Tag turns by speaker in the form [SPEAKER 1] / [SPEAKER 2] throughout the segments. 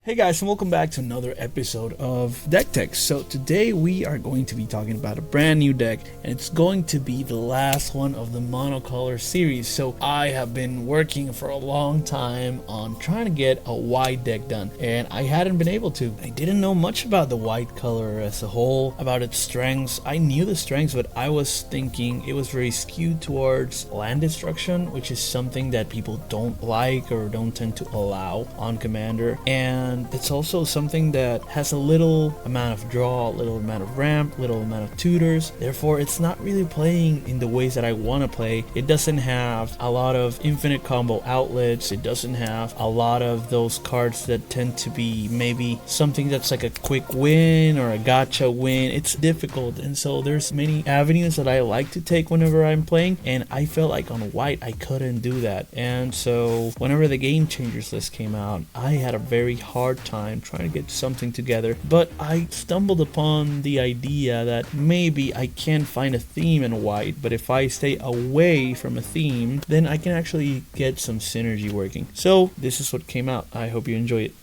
[SPEAKER 1] Hey guys, and welcome back to another episode of Deck Tech. So today we are going to be talking about a brand new deck, and it's going to be the last one of the monocolor series. So I have been working for a long time on trying to get a white deck done, and I hadn't been able to. I didn't know much about the white color as a whole, about its strengths. I knew the strengths, but I was thinking it was very skewed towards land destruction, which is something that people don't like or don't tend to allow on Commander. And it's also something that has a little amount of draw, a little amount of ramp, little amount of tutors. Therefore, it's not really playing in the ways that I want to play. It doesn't have a lot of infinite combo outlets. It doesn't have a lot of those cards that tend to be maybe something that's like a quick win or a gotcha win. It's difficult, and so there's many avenues that I like to take whenever I'm playing, and I felt like on white I couldn't do that. And so whenever the Game Changers list came out, I had a very hard time trying to get something together, but I stumbled upon the idea that maybe I can find a theme in white, but if I stay away from a theme, then I can actually get some synergy working. So this is what came out. I hope you enjoy it.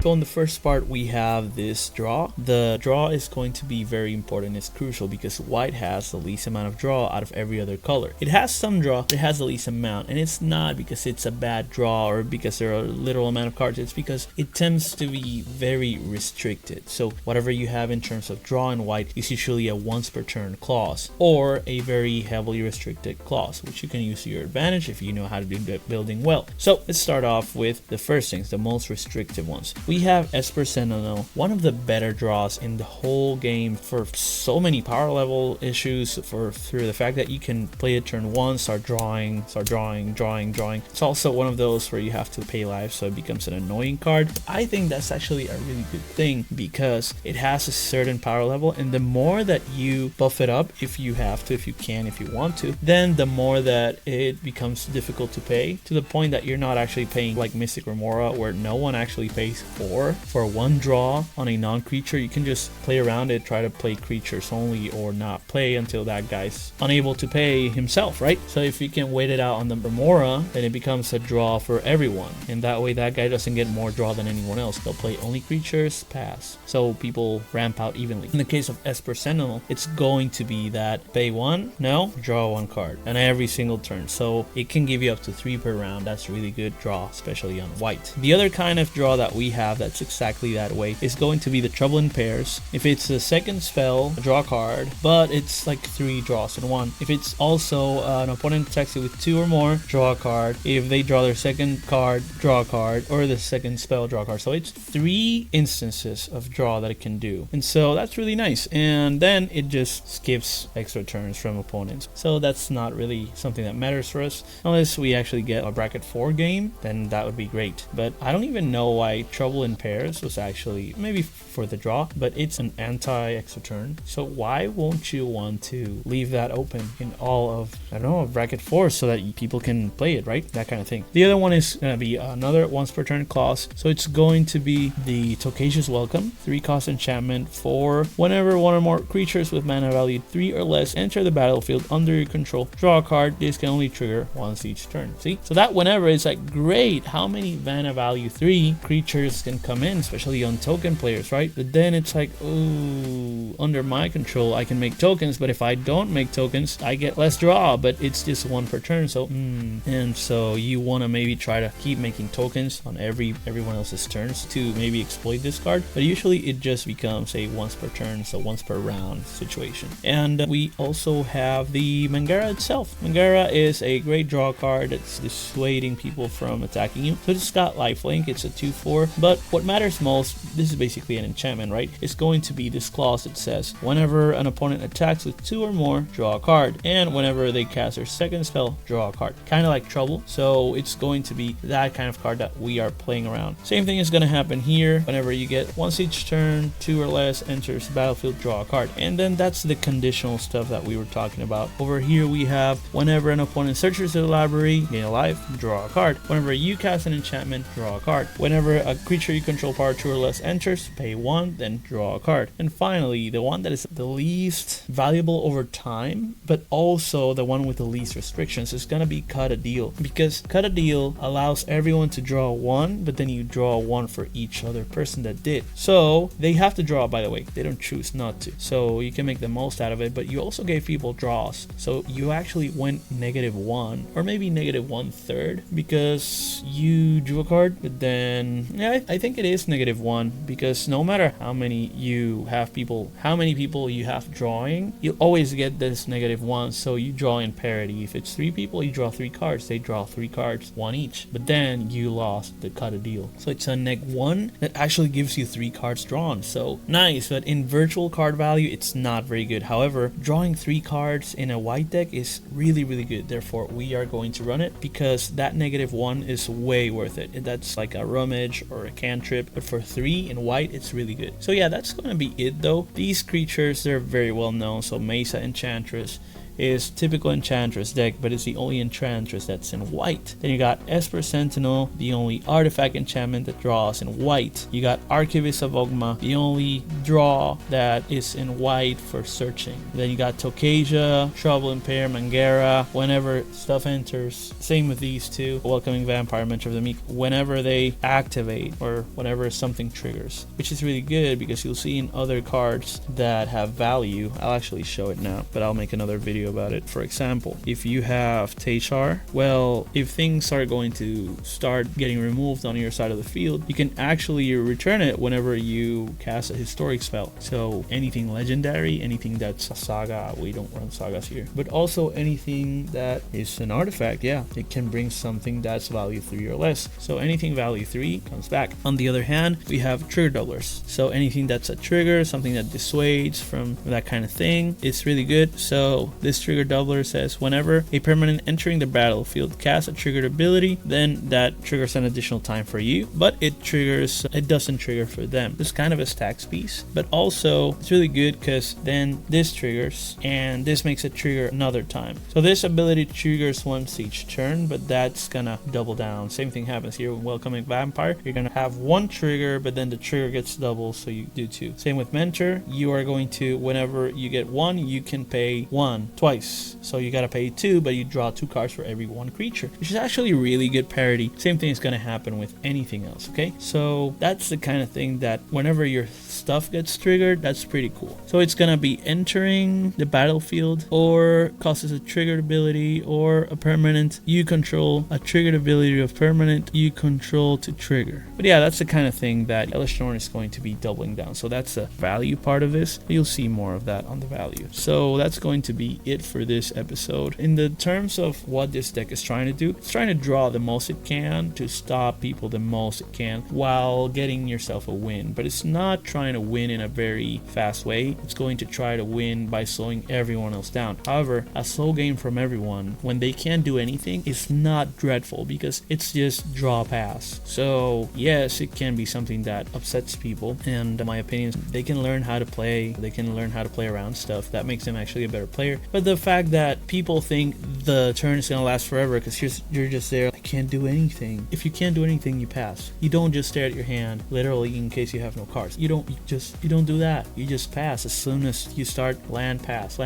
[SPEAKER 1] So in the first part we have this draw. The draw is going to be very important. It's crucial because white has the least amount of draw out of every other color. It has some draw, but it has the least amount, and it's not because it's a bad draw or because there are little amount of cards. It's because it tends to be very restricted. So whatever you have in terms of draw in white is usually a once per turn clause or a very heavily restricted clause, which you can use to your advantage if you know how to do deck building well. So let's start off with the first things, the most restrictive ones. We have Esper Sentinel, one of the better draws in the whole game for so many power level issues, through the fact that you can play it turn one, start drawing. It's also one of those where you have to pay life, so it becomes an annoying card. I think that's actually a really good thing because it has a certain power level, and the more that you buff it up, if you have to, if you can, if you want to, then the more that it becomes difficult to pay, to the point that you're not actually paying like Mystic Remora, where no one actually pays for one draw on a non-creature. You can just play around it, try to play creatures only, or not play until that guy's unable to pay himself, right? So if you can wait it out on the Remora, then it becomes a draw for everyone, and that way that guy doesn't get more draw than anyone else. They'll play only creatures, pass, so people ramp out evenly. In the case of Esper Sentinel, it's going to be that pay one, no, draw one card on every single turn, so it can give you up to 3 per round. That's really good draw, especially on white. The other kind of draw that we have that's exactly that way is going to be the Trouble in Pairs. If it's a second spell, draw a card, but it's like 3 draws in one. If it's also an opponent attacks you with 2 or more, draw a card. If they draw their second card, draw a card, or the second spell, draw a card. So it's 3 instances of draw that it can do, and so that's really nice. And then it just skips extra turns from opponents, so that's not really something that matters for us unless we actually get a bracket 4 game. Then that would be great, but I don't even know why Trouble in Pairs was actually maybe for the draw, but it's an anti-extra turn, so why won't you want to leave that open in all of, I don't know, bracket 4 so that people can play it, right? That kind of thing. The other one is going to be another once per turn clause, so it's going to be the Tokacious Welcome, 3 cost enchantment for whenever one or more creatures with mana value 3 or less enter the battlefield under your control, draw a card. This can only trigger once each turn. See, so that whenever is like great. How many mana value 3 creatures can come in, especially on token players, right? But then it's like, ooh, under my control I can make tokens, but if I don't make tokens I get less draw, but it's just 1 per turn. So and so you want to maybe try to keep making tokens on everyone else's turns to maybe exploit this card, but usually it just becomes a once per turn, so once per round situation. And we also have the Mangara itself. Mangara is a great draw card that's dissuading people from attacking you, so it's got lifelink. It's a 2/4, but what matters most, this is basically an enchantment, right? It's going to be this clause that says whenever an opponent attacks with 2 or more, draw a card, and whenever they cast their second spell, draw a card. Kind of like Trouble, so it's going to be that kind of card that we are playing around. Same thing is going to happen here. Whenever you get once each turn 2 or less enters the battlefield, draw a card, and then that's the conditional stuff that we were talking about. Over here we have whenever an opponent searches their library, gain a life, draw a card. Whenever you cast an enchantment, draw a card. Whenever a creature creature you control power 2 or less enters, pay 1, then draw a card. And finally, the one that is the least valuable over time, but also the one with the least restrictions, is gonna be Cut a Deal, because Cut a Deal allows everyone to draw 1, but then you draw 1 for each other person that did. So they have to draw, by the way, they don't choose not to, so you can make the most out of it. But you also gave people draws, so you actually went -1 or maybe -1/3 because you drew a card. But then yeah, I think it is -1, because no matter how many people you have drawing, you always get this -1. So you draw in parity. If it's 3 people, you draw 3 cards, they draw 3 cards, 1 each, but then you lost the Cut a Deal. So it's a -1 that actually gives you 3 cards drawn. So nice, but in virtual card value, it's not very good. However, drawing 3 cards in a white deck is really good. Therefore, we are going to run it because that -1 is way worth it. That's like a rummage or a cantrip, but for 3 in white, it's really good. So yeah, that's going to be it though. These creatures, they're very well known. So Mesa Enchantress is typical Enchantress deck, but it's the only Enchantress that's in white. Then you got Esper Sentinel, the only artifact enchantment that draws in white. You got Archivist of Ogma, the only draw that is in white for searching. Then you got Tokasia, Trouble and Pair, Mangara, whenever stuff enters. Same with these two. Welcoming Vampire, Mentor of the Meek, whenever they activate or whenever something triggers, which is really good because you'll see in other cards that have value. I'll actually show it now, but I'll make another video about it. For example, if you have Teshar, well, if things are going to start getting removed on your side of the field, you can actually return it whenever you cast a historic spell. So anything legendary, anything that's a saga, we don't run sagas here, but also anything that is an artifact, yeah, it can bring something that's value 3 or less. So anything value 3 comes back. On the other hand, we have trigger doublers. So anything that's a trigger, something that dissuades from that kind of thing, it's really good. So this trigger doubler says whenever a permanent entering the battlefield casts a triggered ability, then that triggers an additional time for you, but it doesn't trigger for them. It's kind of a Stax piece, but also it's really good because then this triggers and this makes it trigger another time. So this ability triggers once each turn, but that's gonna double down. Same thing happens here with Welcoming Vampire. You're gonna have 1 trigger, but then the trigger gets double, so you do 2. Same with Mentor. You are going to, whenever you get 1, you can pay 1 twice. So you gotta pay 2, but you draw 2 cards for every 1 creature, which is actually really good parity. Same thing is gonna happen with anything else, okay? So that's the kind of thing that whenever your stuff gets triggered, that's pretty cool. So it's gonna be entering the battlefield, or causes a triggered ability, or a permanent you control, a triggered ability of permanent you control to trigger. But yeah, that's the kind of thing that Hellish Norn is going to be doubling down. So that's the value part of this. You'll see more of that on the value. So that's going to be it for this episode. In the terms of what this deck is trying to do, it's trying to draw the most it can to stop people the most it can while getting yourself a win. But it's not trying to win in a very fast way. It's going to try to win by slowing everyone else down. However, a slow game from everyone when they can't do anything is not dreadful because it's just draw pass. So yes, it can be something that upsets people, and in my opinion, they can learn how to play. They can learn how to play around stuff. That makes them actually a better player. But the fact that people think the turn is gonna last forever because you're just there, I can't do anything. If you can't do anything, you pass. You don't just stare at your hand, literally, in case you have no cards. You don't do that. You just pass as soon as you start land pass,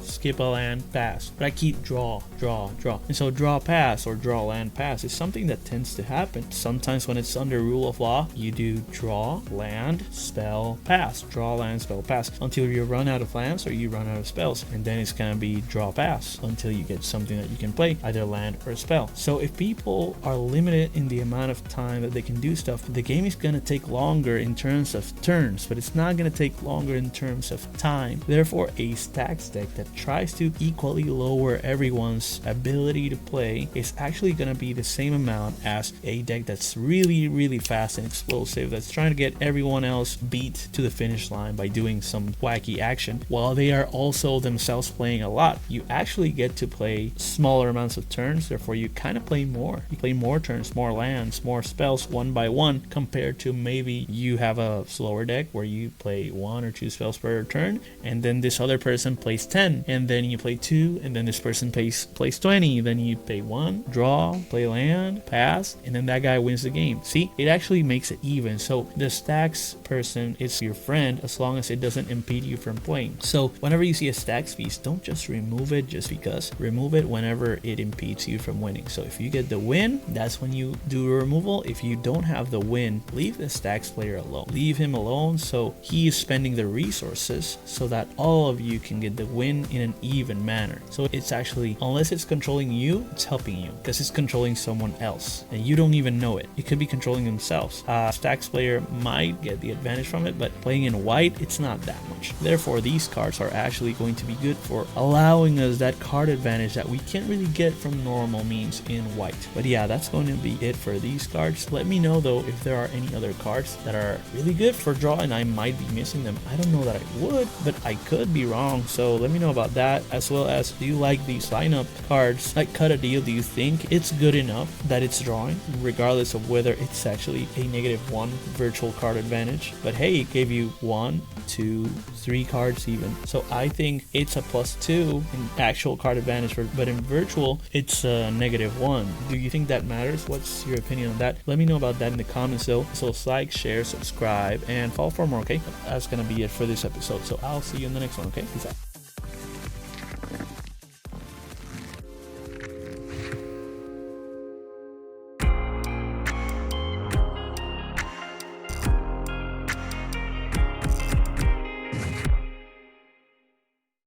[SPEAKER 1] skip a land pass. But I keep draw. And so draw pass or draw land pass is something that tends to happen. Sometimes when it's under rule of law, you do draw, land, spell, pass. Draw, land, spell, pass until you run out of lands or you run out of spells. And then it's gonna be draw pass until you get something that you can play, either land or a spell. So if people are limited in the amount of time that they can do stuff, the game is gonna take longer in terms of turns, but it's not gonna take longer in terms of time. Therefore, a Stax deck that tries to equally lower everyone's ability to play is actually gonna be the same amount as a deck that's really fast and explosive, that's trying to get everyone else beat to the finish line by doing some wacky action while they are also themselves playing a lot. You actually get to play smaller amounts of turns, therefore you kind of play more. You play more turns, more lands, more spells one by one, compared to maybe you have a slower deck where you play 1 or 2 spells per turn, and then this other person plays 10, and then you play 2, and then this person plays 20, then you pay 1, draw, play land, pass, and then that guy wins the game. See, it actually makes it even. So the Stax person is your friend as long as it doesn't impede you from playing. So whenever you see a Stax piece, don't just remove it just because. Remove it whenever it impedes you from winning. So if you get the win, that's when you do a removal. If you don't have the win, leave the Stax player alone. Leave him alone so he is spending the resources so that all of you can get the win in an even manner. So it's actually, unless it's controlling you, it's helping you because it's controlling someone else and you don't even know it. It could be controlling themselves. Stax player might get the advantage from it, but playing in white, it's not that much. Therefore, these cards are actually going to be good for allowing us that card advantage that we can't really get from normal means in white. But yeah, that's going to be it for these cards. Let me know though if there are any other cards that are really good for draw and I might be missing them. I don't know that I would, but I could be wrong. So let me know about that, as well as, do you like these lineup cards like Cut a Deal? Do you think it's good enough that it's drawing, regardless of whether it's actually a -1 virtual card advantage? But hey, it gave you 1, 2, 3 cards even. So I think it's a +2 in actual card advantage, but in virtual, it's a -1. Do you think that matters? What's your opinion on that? Let me know about that in the comments though. So like, share, subscribe, and follow for more, okay? That's gonna be it for this episode. So I'll see you in the next one, okay? Peace out.